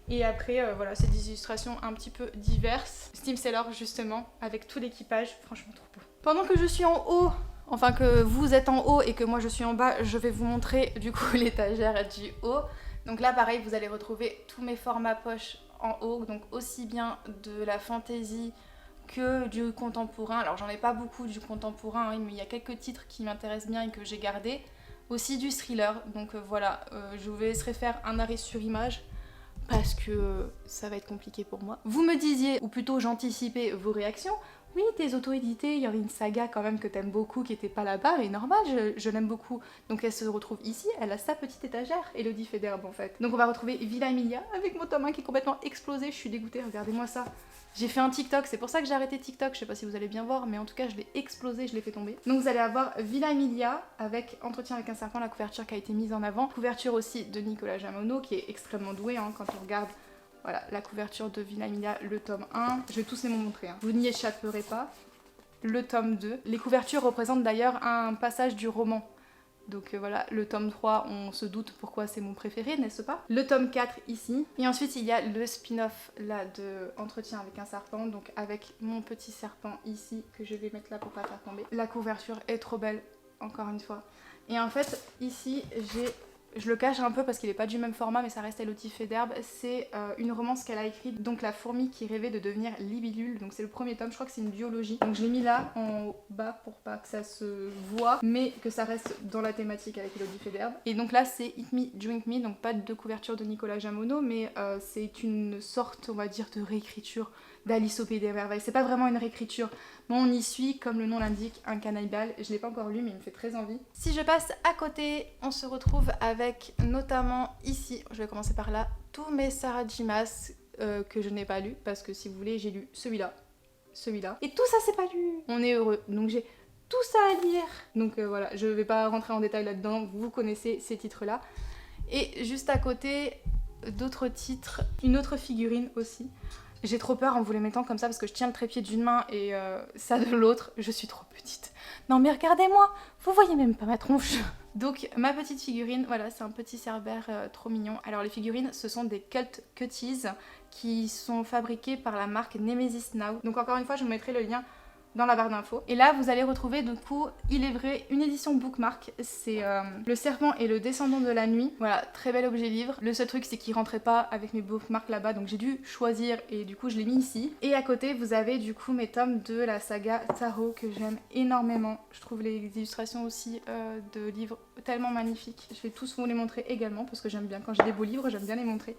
Et après, voilà, c'est des illustrations un petit peu diverses. Steam Sailor, justement, avec tout l'équipage. Franchement, trop beau. Pendant que je suis en haut... Enfin que vous êtes en haut et que moi je suis en bas, je vais vous montrer du coup l'étagère du haut. Donc là pareil, vous allez retrouver tous mes formats poche en haut, donc aussi bien de la fantasy que du contemporain. Alors j'en ai pas beaucoup du contemporain, hein, mais il y a quelques titres qui m'intéressent bien et que j'ai gardés. Aussi du thriller, donc voilà, je vous laisserai faire un arrêt sur image parce que ça va être compliqué pour moi. Vous me disiez, ou plutôt j'anticipais vos réactions. Oui, tes auto-édités, il y avait une saga quand même que t'aimes beaucoup qui était pas là-bas, mais normal, je l'aime beaucoup. Donc elle se retrouve ici, elle a sa petite étagère, Elodie Federbe en fait. Donc on va retrouver Villa Emilia avec mon tome 1 qui est complètement explosé, je suis dégoûtée, regardez-moi ça. J'ai fait un TikTok, c'est pour ça que j'ai arrêté TikTok, je sais pas si vous allez bien voir, mais en tout cas je l'ai explosé, je l'ai fait tomber. Donc vous allez avoir Villa Emilia avec Entretien avec un serpent, la couverture qui a été mise en avant. Couverture aussi de Nicolas Jamono qui est extrêmement doué hein, quand on regarde. Voilà, la couverture de Villa Emilia, le tome 1. Je vais tous les montrer, hein. Vous n'y échapperez pas. Le tome 2. Les couvertures représentent d'ailleurs un passage du roman. Donc voilà, le tome 3, on se doute pourquoi c'est mon préféré, n'est-ce pas? Le tome 4 ici. Et ensuite, il y a le spin-off là de Entretien avec un serpent, donc avec mon petit serpent ici, que je vais mettre là pour pas faire tomber. La couverture est trop belle, encore une fois. Et en fait, ici, j'ai Je le cache un peu parce qu'il est pas du même format, mais ça reste Elodie Federbe. C'est une romance qu'elle a écrite, donc La fourmi qui rêvait de devenir libellule. Donc c'est le premier tome, je crois que c'est une duologie. Donc je l'ai mis là en bas pour pas que ça se voit, mais que ça reste dans la thématique avec Elodie Federbe. Et donc là c'est Eat Me, Drink Me, donc pas de couverture de Nicolas Jamono, mais c'est une sorte, on va dire, de réécriture d'Alice au Pays des Merveilles. C'est pas vraiment une réécriture, mais on y suit, comme le nom l'indique, un cannibale. Je l'ai pas encore lu, mais il me fait très envie. Si je passe à côté, on se retrouve avec notamment ici, je vais commencer par là, tous mes Sarah J. Maas que je n'ai pas lu, parce que si vous voulez, j'ai lu celui-là, et tout ça c'est pas lu. On est heureux, donc j'ai tout ça à lire. Donc voilà, je vais pas rentrer en détail là-dedans, vous connaissez ces titres-là. Et juste à côté, d'autres titres, une autre figurine aussi. J'ai trop peur en vous les mettant comme ça parce que je tiens le trépied d'une main et ça de l'autre. Je suis trop petite. Non mais regardez-moi, vous voyez même pas ma tronche. Donc ma petite figurine, voilà, c'est un petit cerbère trop mignon. Alors les figurines, ce sont des Cult Cuties qui sont fabriquées par la marque Nemesis Now. Donc encore une fois, je vous mettrai le lien dans la barre d'infos. Et là, vous allez retrouver du coup, il est vrai, une édition bookmark. C'est Le Serpent et le Descendant de la Nuit. Voilà, très bel objet livre. Le seul truc, c'est qu'il rentrait pas avec mes bookmarks là-bas, donc j'ai dû choisir et du coup, je l'ai mis ici. Et à côté, vous avez du coup mes tomes de la saga Tarot que j'aime énormément. Je trouve les illustrations aussi de livres tellement magnifiques. Je vais tous vous les montrer également parce que j'aime bien. Quand j'ai des beaux livres, j'aime bien les montrer.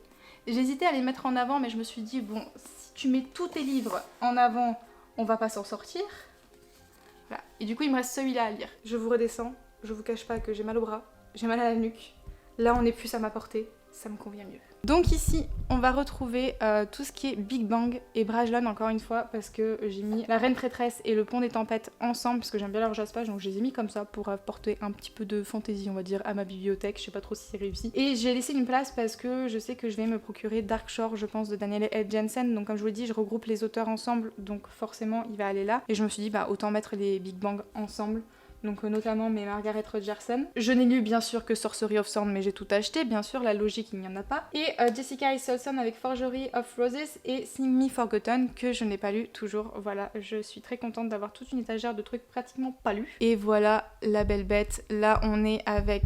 J'hésitais à les mettre en avant, mais je me suis dit, bon, si tu mets tous tes livres en avant, on va pas s'en sortir. Voilà. Et du coup, il me reste celui-là à lire. Je vous redescends. Je vous cache pas que j'ai mal au bras. J'ai mal à la nuque. Là, on est plus à ma portée. Ça me convient mieux. Donc ici, on va retrouver tout ce qui est Big Bang et Brajlon encore une fois parce que j'ai mis La Reine Prêtresse et Le Pont des Tempêtes ensemble parce que j'aime bien leur jaspage, donc je les ai mis comme ça pour apporter un petit peu de fantaisie, on va dire, à ma bibliothèque. Je sais pas trop si c'est réussi. Et j'ai laissé une place parce que je sais que je vais me procurer Dark Shore, je pense, de Daniel L. Jensen. Donc comme je vous l'ai dit, je regroupe les auteurs ensemble, donc forcément il va aller là. Et je me suis dit, bah autant mettre les Big Bang ensemble. Donc notamment mes Margaret Rogerson. Je n'ai lu bien sûr que Sorcery of Thorn, mais j'ai tout acheté, bien sûr, la logique il n'y en a pas. Et Jessica Iselson avec Forgery of Roses et Sing Me Forgotten que je n'ai pas lu toujours. Voilà, je suis très contente d'avoir toute une étagère de trucs pratiquement pas lus. Et voilà la belle bête, là on est avec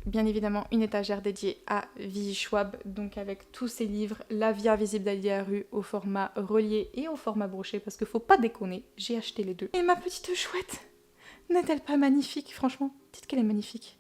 bien évidemment une étagère dédiée à Vigie Schwab, donc avec tous ses livres, La Vie invisible d'Ali Haru au format relié et au format broché, parce qu'il faut pas déconner, j'ai acheté les deux. Et ma petite chouette, n'est-elle pas magnifique? Franchement, dites qu'elle est magnifique.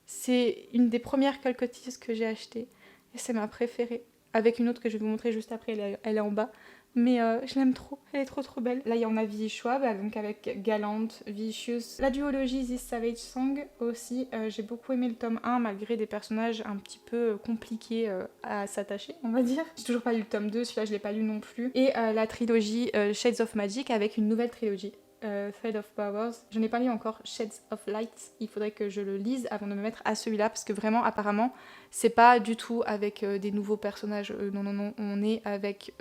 C'est une des premières calcotises que j'ai achetées et c'est ma préférée. Avec une autre que je vais vous montrer juste après, elle est en bas. Mais je l'aime trop, elle est trop belle. Là, il y en a Vigie Schwab, donc avec Gallant, Vicious. La duologie This Savage Song aussi, j'ai beaucoup aimé le tome 1 malgré des personnages un petit peu compliqués à s'attacher, on va dire. J'ai toujours pas lu le tome 2, celui-là je l'ai pas lu non plus. Et la trilogie Shades of Magic avec une nouvelle trilogie. Thread of Powers. Je n'ai pas lu encore Shades of Light. Il faudrait que je le lise avant de me mettre à celui-là parce que vraiment, apparemment, c'est pas du tout avec des nouveaux personnages. Non, on est avec,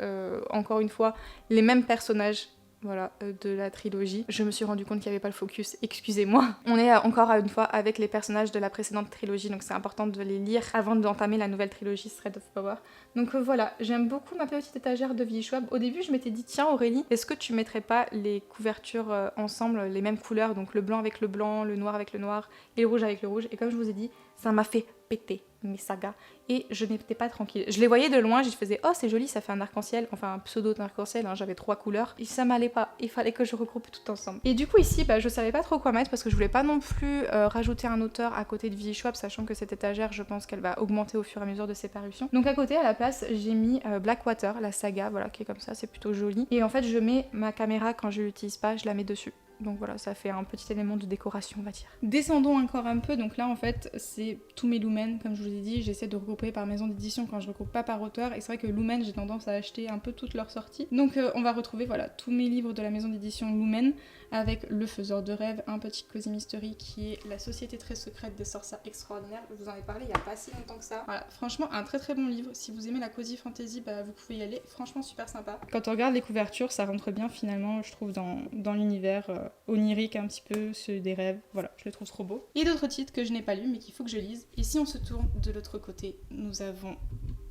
encore une fois, les mêmes personnages. Voilà, de la trilogie. Je me suis rendu compte qu'il n'y avait pas le focus, excusez-moi. On est encore une fois avec les personnages de la précédente trilogie, donc c'est important de les lire avant d'entamer la nouvelle trilogie Thread of Power. Donc voilà, j'aime beaucoup ma petite étagère de Vigie Schwab. Au début, je m'étais dit, tiens Aurélie, est-ce que tu mettrais pas les couvertures ensemble, les mêmes couleurs, donc le blanc avec le blanc, le noir avec le noir et le rouge avec le rouge. Et comme je vous ai dit, ça m'a fait péter mes sagas et je n'étais pas tranquille. Je les voyais de loin, je faisais oh c'est joli, ça fait un arc-en-ciel, enfin un pseudo arc-en-ciel, hein, j'avais 3 couleurs et ça m'allait pas, il fallait que je regroupe tout ensemble. Et du coup ici je savais pas trop quoi mettre parce que je voulais pas non plus rajouter un auteur à côté de Vigie Schwab, sachant que cette étagère je pense qu'elle va augmenter au fur et à mesure de ses parutions. Donc à côté à la place j'ai mis Blackwater, la saga, voilà, qui est comme ça, c'est plutôt joli. Et en fait je mets ma caméra quand je l'utilise pas, je la mets dessus. Donc voilà, ça fait un petit élément de décoration, on va dire. Descendons encore un peu, donc là en fait c'est tous mes Lumen, comme je vous ai dit, j'essaie de regrouper par maison d'édition quand je regroupe pas par auteur, et c'est vrai que Lumen j'ai tendance à acheter un peu toutes leurs sorties. Donc on va retrouver voilà tous mes livres de la maison d'édition Lumen, avec Le Faiseur de Rêves, un petit Cozy Mystery qui est La Société très secrète des sorcières extraordinaires, je vous en ai parlé il y a pas si longtemps que ça. Voilà, franchement un très bon livre, si vous aimez la Cozy Fantasy, vous pouvez y aller, franchement super sympa. Quand on regarde les couvertures, ça rentre bien finalement, je trouve, dans l'univers onirique un petit peu, ceux des rêves, voilà, je le trouve trop beau. Il y a d'autres titres que je n'ai pas lus mais qu'il faut que je lise. Et si on se tourne de l'autre côté, nous avons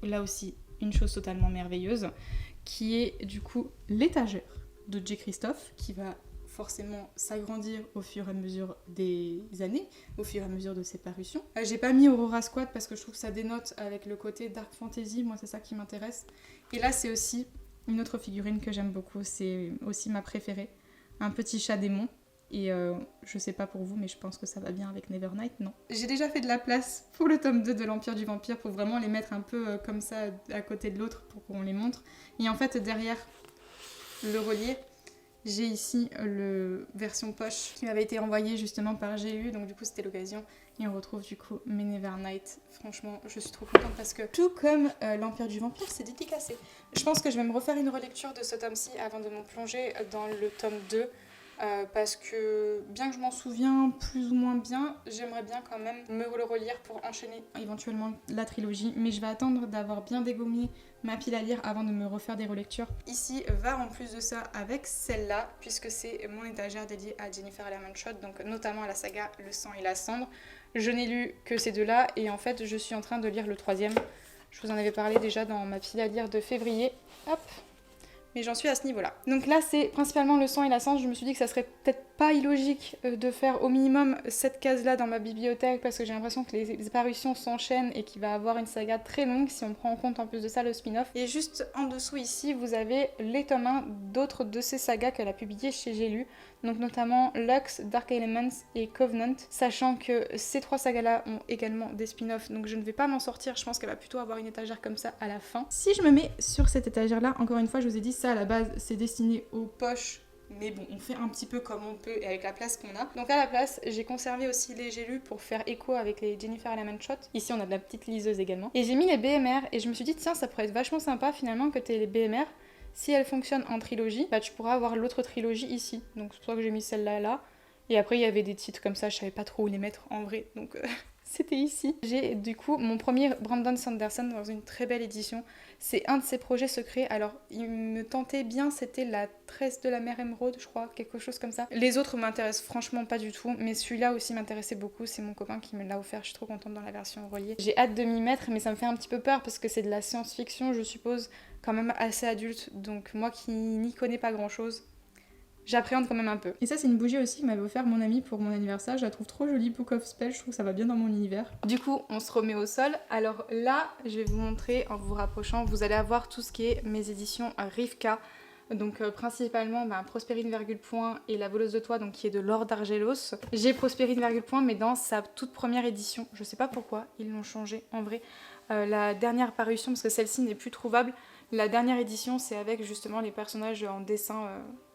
là aussi une chose totalement merveilleuse qui est du coup l'étagère de J. Christophe qui va forcément s'agrandir au fur et à mesure des années, au fur et à mesure de ses parutions. J'ai pas mis Aurora Squad parce que je trouve que ça dénote avec le côté dark fantasy, moi c'est ça qui m'intéresse. Et là c'est aussi une autre figurine que j'aime beaucoup, c'est aussi ma préférée, un petit chat démon. Et je sais pas pour vous, mais je pense que ça va bien avec Nevernight, non? J'ai déjà fait de la place pour le tome 2 de l'Empire du Vampire pour vraiment les mettre un peu comme ça à côté de l'autre pour qu'on les montre. Et en fait, derrière le relié, j'ai ici le version poche qui m'avait été envoyée justement par GU, donc du coup c'était l'occasion. Et on retrouve du coup mes Nevernight. Franchement, je suis trop contente parce que tout comme l'Empire du Vampire, c'est dédicacé. Je pense que je vais me refaire une relecture de ce tome-ci avant de me plonger dans le tome 2. Parce que bien que je m'en souviens plus ou moins bien, j'aimerais bien quand même me le relire pour enchaîner éventuellement la trilogie, mais je vais attendre d'avoir bien dégommé ma pile à lire avant de me refaire des relectures. Ici va en plus de ça avec celle-là, puisque c'est mon étagère dédiée à Jennifer Lerman Shot, donc notamment à la saga Le sang et la cendre. Je n'ai lu que ces deux-là et en fait je suis en train de lire le troisième. Je vous en avais parlé déjà dans ma pile à lire de février. Hop! Mais j'en suis à ce niveau-là. Donc là, c'est principalement le sang et la cendre. Je me suis dit que ça serait peut-être pas illogique de faire au minimum cette case-là dans ma bibliothèque parce que j'ai l'impression que les parutions s'enchaînent et qu'il va avoir une saga très longue si on prend en compte en plus de ça le spin-off. Et juste en dessous ici, vous avez les tomes 1 d'autres de ces sagas qu'elle a publiées chez J'ai lu. Donc notamment Lux, Dark Elements et Covenant, sachant que ces trois sagas-là ont également des spin-offs, donc je ne vais pas m'en sortir, je pense qu'elle va plutôt avoir une étagère comme ça à la fin. Si je me mets sur cette étagère-là, encore une fois, je vous ai dit, ça à la base, c'est destiné aux poches, mais bon, on fait un petit peu comme on peut et avec la place qu'on a. Donc à la place, j'ai conservé aussi les J'ai lu pour faire écho avec les Jennifer Lerman Shot. Ici, on a de la petite liseuse également. Et j'ai mis les BMR, et je me suis dit, tiens, ça pourrait être vachement sympa finalement que tu aies les BMR. Si elle fonctionne en trilogie, bah tu pourras avoir l'autre trilogie ici. Donc c'est pour ça que j'ai mis celle-là là. Et après il y avait des titres comme ça, je savais pas trop où les mettre en vrai. Donc c'était ici. J'ai du coup mon premier Brandon Sanderson dans une très belle édition. C'est un de ses projets secrets. Alors il me tentait bien, c'était la tresse de la mer émeraude, je crois, quelque chose comme ça. Les autres m'intéressent franchement pas du tout, mais celui-là aussi m'intéressait beaucoup. C'est mon copain qui me l'a offert, je suis trop contente dans la version reliée. J'ai hâte de m'y mettre, mais ça me fait un petit peu peur parce que c'est de la science-fiction, je suppose, quand même assez adulte. Donc moi qui n'y connais pas grand-chose, j'appréhende quand même un peu. Et ça, c'est une bougie aussi que m'avait offert mon ami pour mon anniversaire. Je la trouve trop jolie, Book of Spell. Je trouve que ça va bien dans mon univers. Du coup, on se remet au sol. Alors là, je vais vous montrer en vous rapprochant. Vous allez avoir tout ce qui est mes éditions Rivka. Donc principalement Prospérine Virgule Point et La Voleuse de Toit, donc qui est de Laure d'Argelos. J'ai Prospérine Virgule Point, mais dans sa toute première édition. Je sais pas pourquoi, ils l'ont changé en vrai. La dernière parution, parce que celle-ci n'est plus trouvable. La dernière édition, c'est avec justement les personnages en dessin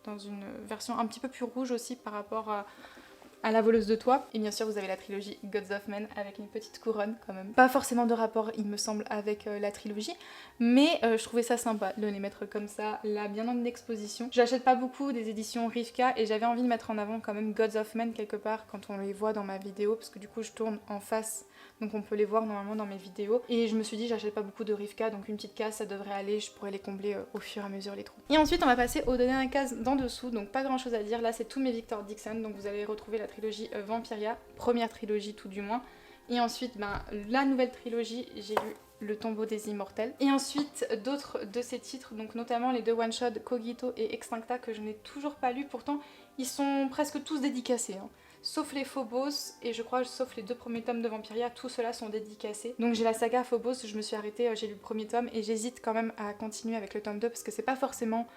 dans une version un petit peu plus rouge aussi par rapport à La Voleuse de Toit. Et bien sûr, vous avez la trilogie Gods of Men avec une petite couronne quand même. Pas forcément de rapport, il me semble, avec la trilogie, mais je trouvais ça sympa de les mettre comme ça, là, bien en exposition. J'achète pas beaucoup des éditions Rivka et j'avais envie de mettre en avant quand même Gods of Men quelque part quand on les voit dans ma vidéo, parce que du coup, je tourne en face. Donc on peut les voir normalement dans mes vidéos. Et je me suis dit j'achète pas beaucoup de Rivka, donc une petite case ça devrait aller, je pourrais les combler au fur et à mesure les trous. Et ensuite on va passer aux dernières cases d'en dessous, donc pas grand chose à dire. Là c'est tous mes Victor Dixon, donc vous allez retrouver la trilogie Vampiria, première trilogie tout du moins. Et ensuite la nouvelle trilogie, j'ai lu Le Tombeau des Immortels. Et ensuite d'autres de ces titres, donc notamment les deux one-shot Cogito et Extincta que je n'ai toujours pas lu, pourtant ils sont presque tous dédicacés. Sauf les Phobos, et je crois sauf les deux premiers tomes de Vampiria, tous ceux-là sont dédicacés. Donc j'ai la saga Phobos, je me suis arrêtée, j'ai lu le premier tome, et j'hésite quand même à continuer avec le tome 2, parce que c'est pas forcément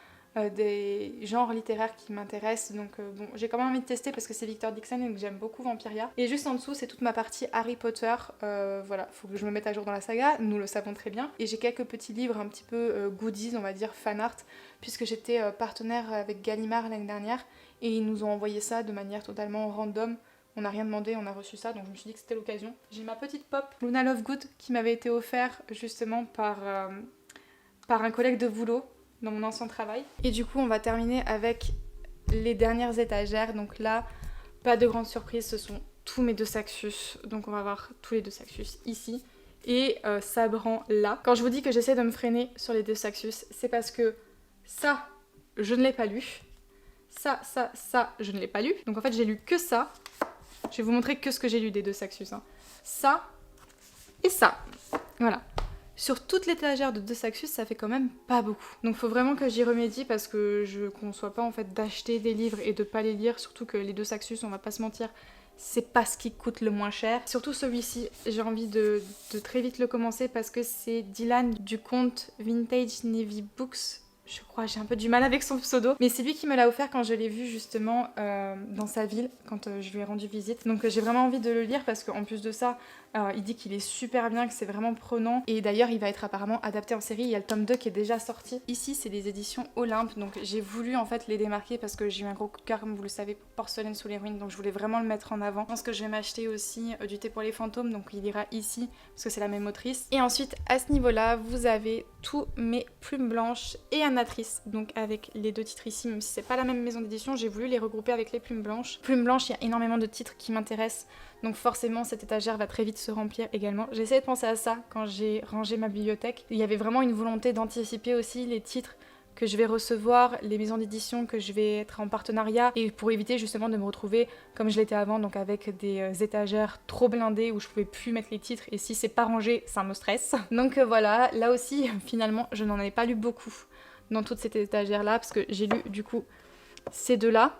des genres littéraires qui m'intéressent, donc bon, j'ai quand même envie de tester parce que c'est Victor Dixon et que j'aime beaucoup Vampiria. Et juste en dessous, c'est toute ma partie Harry Potter, voilà, faut que je me mette à jour dans la saga, nous le savons très bien. Et j'ai quelques petits livres un petit peu goodies, on va dire fan art, puisque j'étais partenaire avec Gallimard l'année dernière, et ils nous ont envoyé ça de manière totalement random. On n'a rien demandé, on a reçu ça, donc je me suis dit que c'était l'occasion. J'ai ma petite pop Luna Lovegood qui m'avait été offert justement par un collègue de boulot dans mon ancien travail. Et du coup, on va terminer avec les dernières étagères. Donc là, pas de grande surprise, ce sont tous mes deux Saxus. Donc on va voir tous les deux Saxus ici. Et Sabran là. Quand je vous dis que j'essaie de me freiner sur les deux Saxus, c'est parce que ça, je ne l'ai pas lu. Ça, je ne l'ai pas lu. Donc en fait, j'ai lu que ça. Je vais vous montrer que ce que j'ai lu des deux Saxus. Ça et ça. Voilà. Sur toute l'étagère de 2 Saxus, ça fait quand même pas beaucoup. Donc faut vraiment que j'y remédie parce que je conçois pas en fait d'acheter des livres et de pas les lire, surtout que les 2 Saxus, on va pas se mentir, c'est pas ce qui coûte le moins cher. Surtout celui-ci, j'ai envie de très vite le commencer parce que c'est Dylan du compte Vintage Navy Books. Je crois, j'ai un peu du mal avec son pseudo. Mais c'est lui qui me l'a offert quand je l'ai vu justement dans sa ville, quand je lui ai rendu visite. Donc j'ai vraiment envie de le lire parce qu'en plus de ça, il dit qu'il est super bien, que c'est vraiment prenant. Et d'ailleurs, il va être apparemment adapté en série. Il y a le tome 2 qui est déjà sorti. Ici, c'est des éditions Olympe. Donc j'ai voulu en fait les démarquer parce que j'ai eu un gros coup de cœur, comme vous le savez, pour Porcelaine sous les ruines. Donc je voulais vraiment le mettre en avant. Je pense que je vais m'acheter aussi du thé pour les fantômes. Donc il ira ici parce que c'est la même autrice. Et ensuite, à ce niveau-là, vous avez tous mes plumes blanches et Annatrice. Donc avec les 2 titres ici, même si c'est pas la même maison d'édition, j'ai voulu les regrouper avec les plumes blanches. Plumes blanches, il y a énormément de titres qui m'intéressent. Donc forcément, cette étagère va très vite se remplir également. J'ai essayé de penser à ça quand j'ai rangé ma bibliothèque. Il y avait vraiment une volonté d'anticiper aussi les titres que je vais recevoir, les maisons d'édition que je vais être en partenariat, et pour éviter justement de me retrouver comme je l'étais avant, donc avec des étagères trop blindées où je pouvais plus mettre les titres, et si c'est pas rangé, ça me stresse. Donc voilà, là aussi, finalement, je n'en avais pas lu beaucoup dans toute cette étagère là, parce que j'ai lu du coup ces 2-là,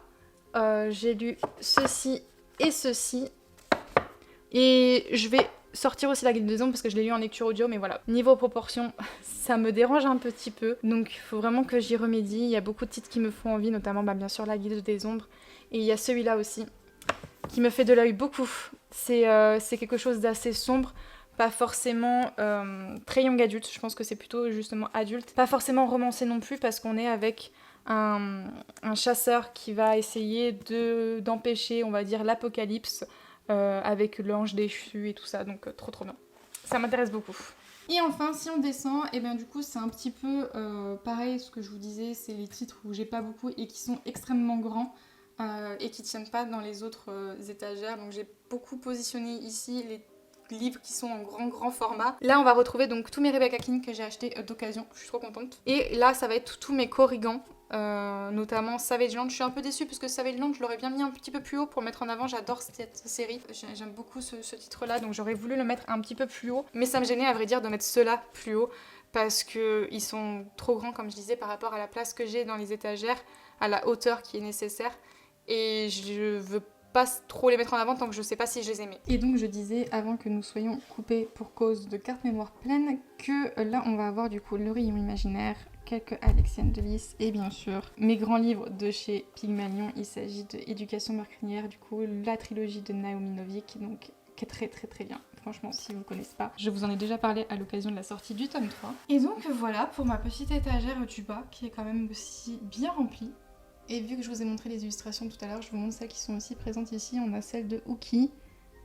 j'ai lu ceci et ceci, et je vais sortir aussi la guide des ombres parce que je l'ai lu en lecture audio, mais voilà. Niveau proportion, ça me dérange un petit peu, donc il faut vraiment que j'y remédie. Il y a beaucoup de titres qui me font envie, notamment bien sûr la guide des ombres, et il y a celui-là aussi qui me fait de l'œil beaucoup. C'est quelque chose d'assez sombre, pas forcément très young adulte, je pense que c'est plutôt justement adulte. Pas forcément romancé non plus parce qu'on est avec un chasseur qui va essayer d'empêcher, on va dire, l'apocalypse avec l'ange déchu et tout ça, donc trop bien. Ça m'intéresse beaucoup. Et enfin, si on descend, et bien du coup c'est un petit peu pareil, ce que je vous disais, c'est les titres où j'ai pas beaucoup et qui sont extrêmement grands et qui tiennent pas dans les autres étagères. Donc j'ai beaucoup positionné ici les livres qui sont en grand format. Là on va retrouver donc tous mes Rebecca King que j'ai acheté d'occasion, je suis trop contente. Et là ça va être tous mes Corrigan, notamment Savage Land. Je suis un peu déçue parce que Savage Land je l'aurais bien mis un petit peu plus haut pour mettre en avant, j'adore cette série, j'aime beaucoup ce titre là, donc j'aurais voulu le mettre un petit peu plus haut, mais ça me gênait à vrai dire de mettre ceux-là plus haut parce qu'ils sont trop grands comme je disais par rapport à la place que j'ai dans les étagères, à la hauteur qui est nécessaire, et je veux pas trop les mettre en avant tant que je sais pas si je les aimais. Et donc je disais avant que nous soyons coupés pour cause de carte mémoire pleine que là on va avoir du coup le rayon imaginaire, quelques Alexiane de Lys et bien sûr mes grands livres de chez Pygmalion. Il s'agit de Éducation meurtrière, du coup la trilogie de Naomi Novik, donc qui est très bien. Franchement, si vous ne connaissez pas, je vous en ai déjà parlé à l'occasion de la sortie du tome 3. Et donc voilà pour ma petite étagère du bas qui est quand même aussi bien remplie. Et vu que je vous ai montré les illustrations tout à l'heure, je vous montre celles qui sont aussi présentes ici. On a celle de Uki.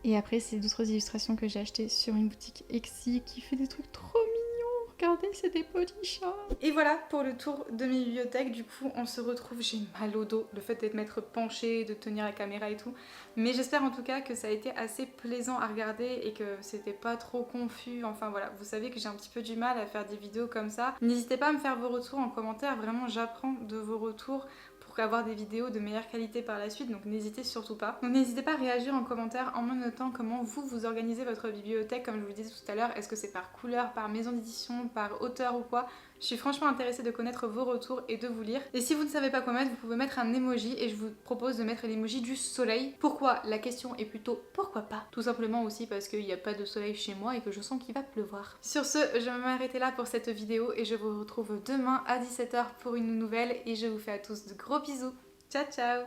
Et après, c'est d'autres illustrations que j'ai achetées sur une boutique Exi qui fait des trucs trop mignons. Regardez, c'est des petits chats. Et voilà pour le tour de mes bibliothèques. Du coup, on se retrouve. J'ai mal au dos, le fait d'être m'être penchée, de tenir la caméra et tout. Mais j'espère en tout cas que ça a été assez plaisant à regarder et que c'était pas trop confus. Enfin voilà, vous savez que j'ai un petit peu du mal à faire des vidéos comme ça. N'hésitez pas à me faire vos retours en commentaire. Vraiment, j'apprends de vos retours pour avoir des vidéos de meilleure qualité par la suite, donc n'hésitez surtout pas. Donc n'hésitez pas à réagir en commentaire en me notant comment vous organisez votre bibliothèque, comme je vous le disais tout à l'heure. Est-ce que c'est par couleur, par maison d'édition, par auteur ou quoi? Je suis franchement intéressée de connaître vos retours et de vous lire. Et si vous ne savez pas quoi mettre, vous pouvez mettre un emoji et je vous propose de mettre l'emoji du soleil. Pourquoi? La question est plutôt pourquoi pas? Tout simplement aussi parce qu'il n'y a pas de soleil chez moi et que je sens qu'il va pleuvoir. Sur ce, je vais m'arrêter là pour cette vidéo et je vous retrouve demain à 17 h pour une nouvelle et je vous fais à tous de gros bisous. Ciao ciao!